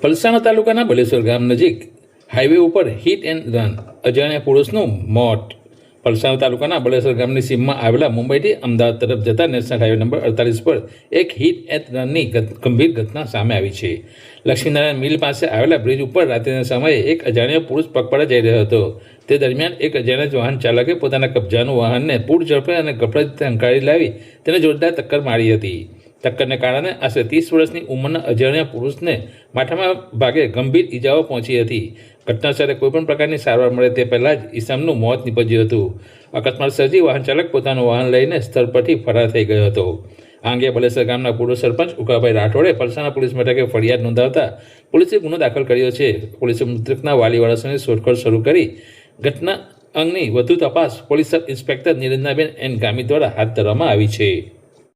પલસાણા તાલુકાના બલેશ્વર ગામ નજીક હાઈવે ઉપર હિટ એન્ડ રન, અજાણ્યા પુરુષનું મોત. પલસાણા તાલુકાના બલેશ્વર ગામની સીમમાં આવેલા મુંબઈથી અમદાવાદ તરફ જતા નેશનલ હાઈવે નંબર 48 પર એક હિટ એન્ડ રનની ગંભીર ઘટના સામે આવી છે. લક્ષ્મીનારાયણ મિલ પાસે આવેલા બ્રિજ ઉપર રાત્રિના સમયે એક અજાણ્યો પુરુષ પગપાળા જઈ રહ્યો હતો. તે દરમિયાન એક અજાણ્યા વાહન ચાલકે પોતાના કબજાનું વાહનને પૂર ઝડપે અને ગફલતથી હંકારી લાવી તેને જોરદાર ટક્કર મારી હતી. ટક્કરને કારણે આશરે 30 વર્ષની ઉંમરના અજાણ્યા પુરુષને માથામાં ભાગે ગંભીર ઈજાઓ પહોંચી હતી. ઘટના સ્થળે કોઈપણ પ્રકારની સારવાર મળે તે પહેલાં જ ઈસમનું મોત નીપજ્યું હતું. અકસ્માત સર્જી વાહન ચાલક પોતાનું વાહન લઈને સ્થળ પરથી ફરાર થઈ ગયો હતો. આ અંગે બલેશ્વર ગામના પૂર્વ સરપંચ ઉકાભાઈ રાઠોડે પલસાણા પોલીસ મથકે ફરિયાદ નોંધાવતા પોલીસે ગુનો દાખલ કર્યો છે. પોલીસે મૃતકના વાલી વારસોની શોધખોળ શરૂ કરી ઘટના અંગની વધુ તપાસ police sub inspector Niranjanaben N Gami દ્વારા હાથ ધરવામાં આવી છે.